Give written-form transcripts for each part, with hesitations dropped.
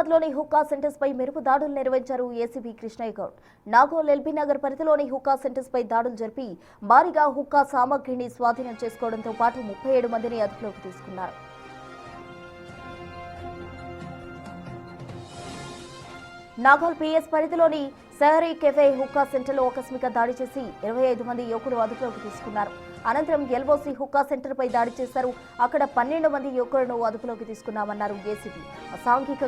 హైదరాబాద్లోని హుక్కా సెంటర్స్ పై మెరుపు దాడులు నిర్వహించారు ఏసీబీ కృష్ణయ్య గౌడ్. నాగోల్ ఎల్బీ నగర్ పరిధిలోని హుక్కా సెంటర్స్ పై దాడులు జరిపి భారీగా హుక్కా సామగ్రిని స్వాధీనం చేసుకోవడంతో పాటు 37 మందిని అదుపులోకి తీసుకున్నారు. నాగోల్ పీఎస్ పరిధిలోని సహరీ కెఫే హుక్కా సెంటర్లో ఆకస్మిక దాడి చేసి 25 మంది యువకులు అదుపులోకి తీసుకున్నారు. అనంతరం ఎల్ఓసి హుక్కా సెంటర్ పై దాడి చేశారు. అక్కడ 12 మంది యువకులను అదుపులోకి తీసుకున్నామన్నారు ఏసీబీ. అసాంఘిక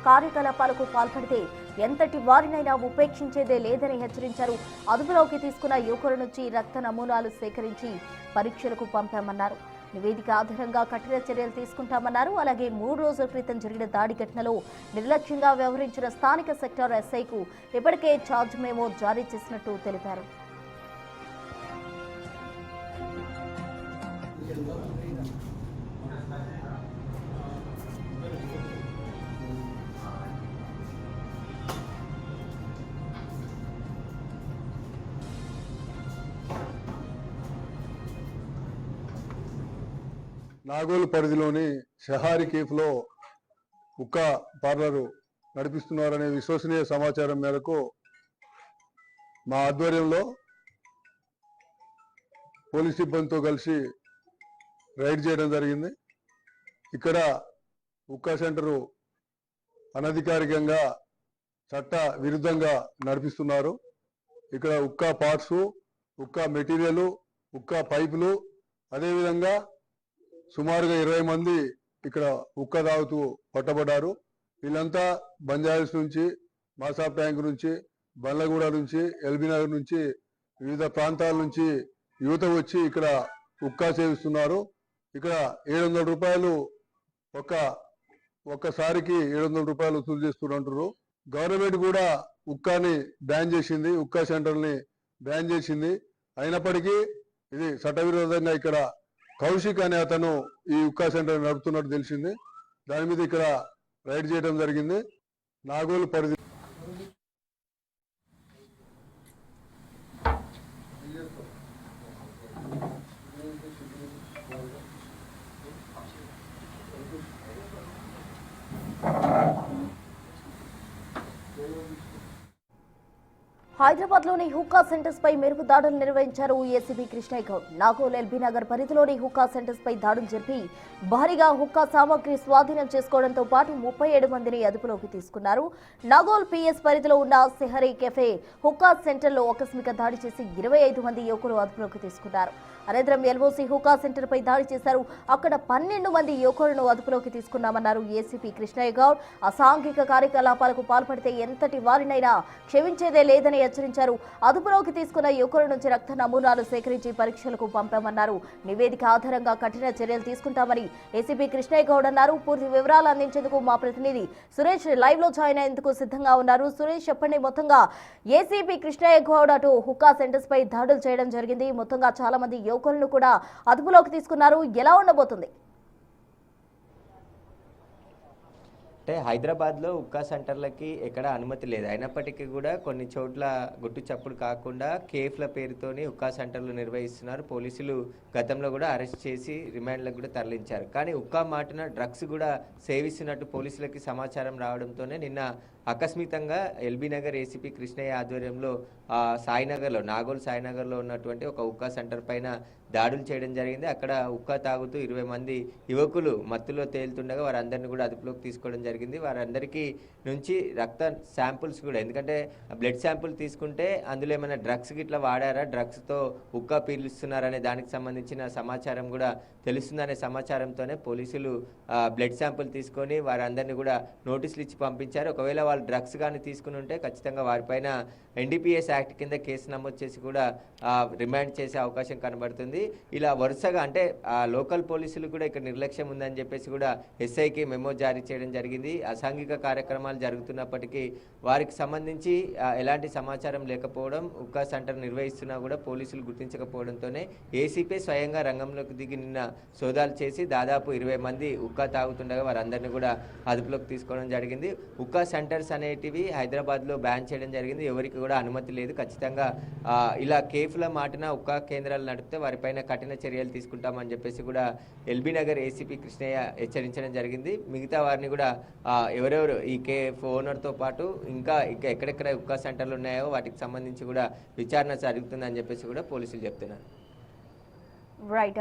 కార్యకలాపాలకు పాల్పడితే ఎంతటి వారినైనా ఉపేక్షించేదే లేదని హెచ్చరించారు. అదుపులోకి తీసుకున్న యువకుల నుంచి రక్త నమూనాలు సేకరించి పరీక్షలకు పంపామన్నారు. నివేదిక ఆధారంగా కఠిన చర్యలు తీసుకుంటామన్నారు. అలాగే 3 రోజుల క్రితం జరిగిన దాడి ఘటనలో నిర్లక్ష్యంగా వ్యవహరించిన స్థానిక సెక్టార్ ఎస్ఐకు ఇప్పటికే ఛార్జ్ మెమో జారీ చేసినట్టు తెలిపారు. నాగోల్ పరిధిలోని షహారి కేఫ్లో హుక్కా పార్లరు నడిపిస్తున్నారనే విశ్వసనీయ సమాచారం మేరకు మా ఆధ్వర్యంలో పోలీస్ సిబ్బందితో కలిసి రైడ్ చేయడం జరిగింది. ఇక్కడ హుక్కా సెంటరు అనధికారికంగా చట్ట విరుద్ధంగా నడిపిస్తున్నారు. ఇక్కడ హుక్కా పార్ట్స్, హుక్కా మెటీరియల్, హుక్కా పైపులు, అదేవిధంగా సుమారుగా 20 మంది ఇక్కడ హుక్కా తాగుతూ పట్టబడ్డారు. వీళ్ళంతా బంజారాస్ నుంచి, మాసాబ్ ట్యాంక్ నుంచి, బండ్లగూడ నుంచి, ఎల్బీ నగర్ నుంచి, వివిధ ప్రాంతాల నుంచి యువత వచ్చి ఇక్కడ హుక్కా సేవిస్తున్నారు. ఇక్కడ 700 రూపాయలు ఒక్కసారికి 700 రూపాయలు వసూలు చేస్తున్నారు. గవర్నమెంట్ కూడా హుక్కాని బ్యాన్ చేసింది, హుక్కా సెంటర్ని బ్యాన్ చేసింది. అయినప్పటికీ ఇది చట్టవిరోధంగా ఇక్కడ కౌశిక్ అనే అతను ఈ హుక్కా సెంటర్ నడుపుతున్నట్టు తెలిసింది. దాని మీద ఇక్కడ రైడ్ చేయడం జరిగింది. నాగోల్ పరిధి హైదరాబాద్లోని హుక్కా సెంటర్స్ పై మెరుపు దాడులు నిర్వహించారు ఏసీబీ కృష్ణయ్య గౌడ్. నాగోల్ ఎల్బీ నగర్ పరిధిలోని హుక్కా సెంటర్స్ పై దాడులు జరిపి భారీగా హుక్కా సామగ్రి స్వాధీనం చేసుకోవడంతో పాటు 37 మందిని అదుపులోకి తీసుకున్నారు. నాగోల్ పీఎస్ పరిధిలో ఉన్న సెహరీ కెఫే హుక్కా సెంటర్లో ఆకస్మిక దాడి చేసి 25 మంది యువకులు అదుపులోకి తీసుకున్నారు. అనంతరం ఎల్ఓసి హుక్కా సెంటర్ పై దాడి చేశారు. అక్కడ 12 మంది యువకులను అదుపులోకి తీసుకున్నామన్నారు ఏసీపీ కృష్ణయ్య గౌడ్. అసాంఘిక కార్యకలాపాలకు పాల్పడితే ఎంతటి వారినైనా క్షమించేదే లేదని హెచ్చరించారు. అదుపులోకి తీసుకున్న యువకుల నుంచి రక్త నమూనాలు సేకరించి పరీక్షలకు పంపామన్నారు. నివేదిక ఆధారంగా కఠిన చర్యలు తీసుకుంటామని ఏసీపీ కృష్ణయ్య గౌడ్ అన్నారు. పూర్తి వివరాలు అందించేందుకు మా ప్రతినిధి సురేష్ లైవ్ లో జాయిన్ అయ్యేందుకు సిద్ధంగా ఉన్నారు. సురేష్, చెప్పండి, మొత్తంగా ఏసీపీ కృష్ణయ్య గౌడ్ అటు హుక్కా సెంటర్స్ పై దాడులు చేయడం జరిగింది. మొత్తంగా చాలా మంది యువకులను కూడా అదుపులోకి తీసుకున్నారు. ఎలా ఉండబోతుంది? అంటే హైదరాబాద్లో హుక్కా సెంటర్లకి ఎక్కడ అనుమతి లేదు. అయినప్పటికీ కూడా కొన్ని చోట్ల గుట్టు చప్పుడు కాకుండా కేఫ్ల పేరుతోని హుక్కా సెంటర్లు నిర్వహిస్తున్నారు. పోలీసులు గతంలో కూడా అరెస్ట్ చేసి రిమాండ్లకు కూడా తరలించారు. కానీ హుక్కా మాటున డ్రగ్స్ కూడా సేవిస్తున్నట్టు పోలీసులకి సమాచారం రావడంతోనే నిన్న ఆకస్మికంగా ఎల్బీ నగర్ ఏసీపీ కృష్ణయ్య ఆధ్వర్యంలో సాయినగర్లో, నాగోల్ సాయినగర్లో ఉన్నటువంటి ఒక హుక్కా సెంటర్ పైన దాడులు చేయడం జరిగింది. అక్కడ హుక్కా తాగుతూ 20 మంది యువకులు మత్తులో తేలుతుండగా వారందరినీ కూడా అదుపులోకి తీసుకోవడం జరిగింది. వారందరికీ నుంచి రక్త శాంపుల్స్ కూడా, ఎందుకంటే బ్లడ్ శాంపుల్ తీసుకుంటే అందులో ఏమైనా డ్రగ్స్ గిట్లా వాడారా, డ్రగ్స్తో హుక్కా పీలుస్తున్నారనే దానికి సంబంధించిన సమాచారం కూడా తెలుస్తుందనే సమాచారంతోనే పోలీసులు బ్లడ్ శాంపుల్ తీసుకొని వారందరినీ కూడా నోటీసులు ఇచ్చి పంపించారు. ఒకవేళ వాళ్ళు డ్రగ్స్ కానీ తీసుకుని ఉంటే ఖచ్చితంగా వారిపైన ఎన్డీపీఎస్ యాక్ట్ కింద కేసు నమోదు చేసి కూడా రిమాండ్ చేసే అవకాశం కనబడుతుంది. ఇలా వరుసగా అంటే లోకల్ పోలీసులు కూడా ఇక్కడ నిర్లక్ష్యం ఉందని చెప్పేసి కూడా ఎస్ఐకి మెమో జారీ చేయడం జరిగింది. అసాంఘిక కార్యక్రమాలు జరుగుతున్నప్పటికీ వారికి సంబంధించి ఎలాంటి సమాచారం లేకపోవడం, హుక్కా సెంటర్ నిర్వహిస్తున్నా కూడా పోలీసులు గుర్తించకపోవడంతోనే ఏసీపీ స్వయంగా రంగంలోకి దిగి నిన్న సోదాలు చేసి దాదాపు 20 మంది హుక్కా తాగుతుండగా వారందరినీ కూడా అదుపులోకి తీసుకోవడం జరిగింది. హుక్కా సెంటర్స్ అనేటివి హైదరాబాద్లో బ్యాన్ చేయడం జరిగింది. ఎవరికి కూడా అనుమతి లేదు. ఖచ్చితంగా ఇలా కేఫ్ల మాటిన హుక్కా కేంద్రాలు నడిపితే వారిపైన వారిపైన కఠిన చర్యలు తీసుకుంటామని చెప్పేసి కూడా ఎల్బీ నగర్ ఏసీపీ కృష్ణయ్య హెచ్చరించడం జరిగింది. మిగతా వారిని కూడా ఎవరెవరు ఈ కేఫ్ ఓనర్తో పాటు ఇంకా ఎక్కడెక్కడ ఉక్కా సెంటర్లు ఉన్నాయో వాటికి సంబంధించి కూడా విచారణ జరుగుతుందని చెప్పేసి కూడా పోలీసులు చెప్తున్నారు. రైట్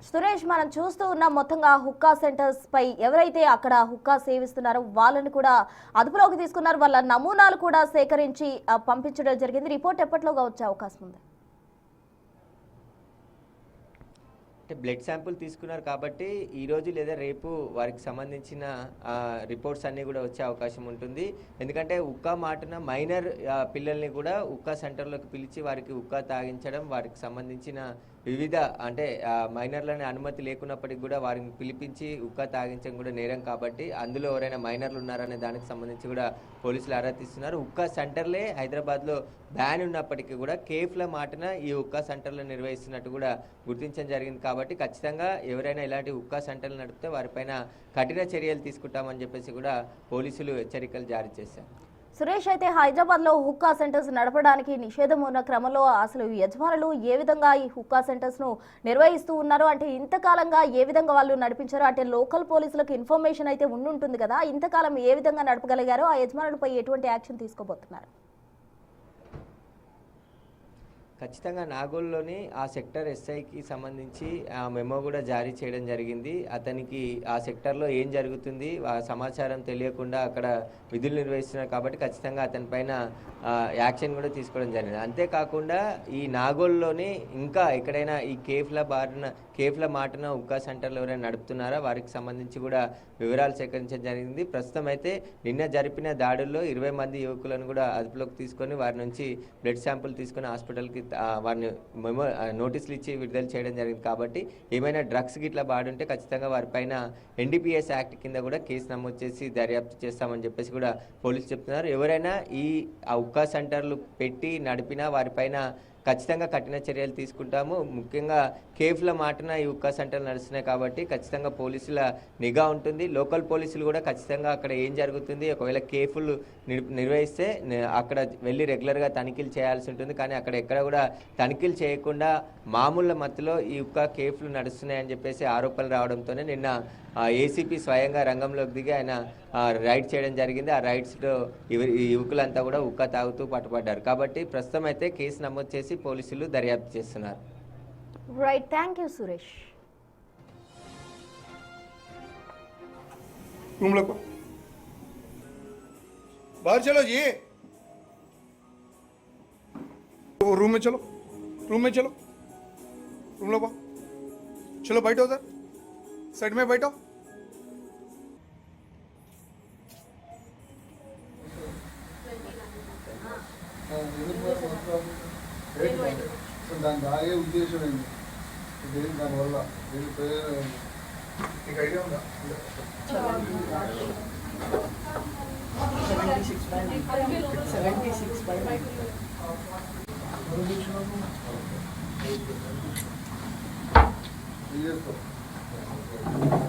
సురేష్, మనం చూస్తూ ఉన్నాం మొత్తంగా హుక్కా సెంటర్స్ పై ఎవరైతే అక్కడ హుక్కా సేవిస్తున్నారో వాళ్ళని కూడా అదుపులోకి తీసుకున్నారు. వాళ్ళ నమూనాలు కూడా సేకరించి పంపించడం జరిగింది. రిపోర్ట్ ఎప్పటిలోగా వచ్చే అవకాశం ఉంది? అంటే బ్లడ్ శాంపుల్ తీసుకున్నారు కాబట్టి ఈరోజు లేదా రేపు వారికి సంబంధించిన రిపోర్ట్స్ అన్నీ కూడా వచ్చే అవకాశం ఉంటుంది. ఎందుకంటే ఉక్కా మాటున మైనర్ పిల్లల్ని కూడా ఉక్కా సెంటర్లోకి పిలిచి వారికి ఉక్కా తాగించడం, వారికి సంబంధించిన వివిధ అంటే మైనర్లని అనుమతి లేకున్నప్పటికీ కూడా వారిని పిలిపించి ఉక్కా తాగించడం కూడా నేరం కాబట్టి అందులో ఎవరైనా మైనర్లు ఉన్నారనే దానికి సంబంధించి కూడా పోలీసులు ఆరా తీస్తున్నారు. ఉక్కా సెంటర్లే హైదరాబాద్లో బ్యాన్ ఉన్నప్పటికీ కూడా కేఫ్ల మాటన ఈ ఉక్కా సెంటర్లు నిర్వహిస్తున్నట్టు కూడా గుర్తించడం జరిగింది. కాబట్టి ఖచ్చితంగా ఎవరైనా ఇలాంటి ఉక్కా సెంటర్లు నడిపితే వారిపైన కఠిన చర్యలు తీసుకుంటామని చెప్పేసి కూడా పోలీసులు హెచ్చరికలు జారీ చేశారు. సురేష్, అయితే హైదరాబాద్లో హుక్కా సెంటర్స్ నడపడానికి నిషేధం ఉన్న క్రమంలో అసలు యజమానులు ఏ విధంగా ఈ హుక్కా సెంటర్స్ను నిర్వహిస్తూ ఉన్నారు? అంటే ఇంతకాలంగా ఏ విధంగా వాళ్ళు నడిపించారు? అంటే లోకల్ పోలీసులకు ఇన్ఫర్మేషన్ అయితే ఉండుంటుంది కదా, ఇంతకాలం ఏ విధంగా నడపగలిగారో ఆ యజమానులపై ఎటువంటి యాక్షన్ తీసుకోబోతున్నారు? ఖచ్చితంగా నాగోల్లోని ఆ సెక్టర్ ఎస్ఐకి సంబంధించి ఆ మెమో కూడా జారీ చేయడం జరిగింది. అతనికి ఆ సెక్టర్లో ఏం జరుగుతుంది ఆ సమాచారం తెలియకుండా అక్కడ విధులు నిర్వహిస్తున్నారు కాబట్టి ఖచ్చితంగా అతని పైన యాక్షన్ కూడా తీసుకోవడం జరిగింది. అంతేకాకుండా ఈ నాగోల్లోని ఇంకా ఎక్కడైనా ఈ కేఫ్ల మాటన ఉక్కా సెంటర్లు ఎవరైనా నడుపుతున్నారా వారికి సంబంధించి కూడా వివరాలు సేకరించడం జరిగింది. ప్రస్తుతం అయితే నిన్న జరిపిన దాడుల్లో 20 మంది యువకులను కూడా అదుపులోకి తీసుకొని వారి నుంచి బ్లడ్ శాంపుల్ తీసుకొని హాస్పిటల్కి వారిని నోటీసులు ఇచ్చి విడుదల చేయడం జరిగింది. కాబట్టి ఏమైనా డ్రగ్స్ గిట్లా బాడుంటే ఖచ్చితంగా వారిపైన NDPS యాక్ట్ కింద కూడా కేసు నమోదు చేసి దర్యాప్తు చేస్తామని చెప్పేసి కూడా పోలీసులు చెప్తున్నారు. ఎవరైనా ఆ ఉక్కా సెంటర్లు పెట్టి నడిపినా వారిపైన ఖచ్చితంగా కఠిన చర్యలు తీసుకుంటాము. ముఖ్యంగా కేఫ్ల మాటన ఈ ఉక్కా సెంటర్లు నడుస్తున్నాయి కాబట్టి ఖచ్చితంగా పోలీసుల నిఘా ఉంటుంది. లోకల్ పోలీసులు కూడా ఖచ్చితంగా అక్కడ ఏం జరుగుతుంది, ఒకవేళ కేఫ్లు నిర్వహిస్తే అక్కడ వెళ్ళి రెగ్యులర్గా తనిఖీలు చేయాల్సి ఉంటుంది. కానీ అక్కడ ఎక్కడ కూడా తనిఖీలు చేయకుండా మామూలు మత్తులో ఈ ఉక్కా కేఫ్లు నడుస్తున్నాయని చెప్పేసి ఆరోపణలు రావడంతోనే నిన్న ఏసీపీ స్వయంగా రంగంలోకి దిగి ఆయన రైడ్ చేయడం జరిగింది. ఆ రైడ్స్లో యువకులంతా కూడా ఉక్కా తాగుతూ పట్టుబడ్డారు. కాబట్టి ప్రస్తుతం అయితే కేసు నమోదు చేసి పోలీసులు దర్యాప్తు చేస్తున్నారు. Right, thank you Suresh. Room लो, बाहर चलो जी, रूम में चलो, रूम में चलो, रूम लो, चलो बैठो उधर साइड में बैठो. దానికి ఆగే ఉద్దేశం ఏంటి? దానివల్ల నీకు ఐడియా ఉందా? 76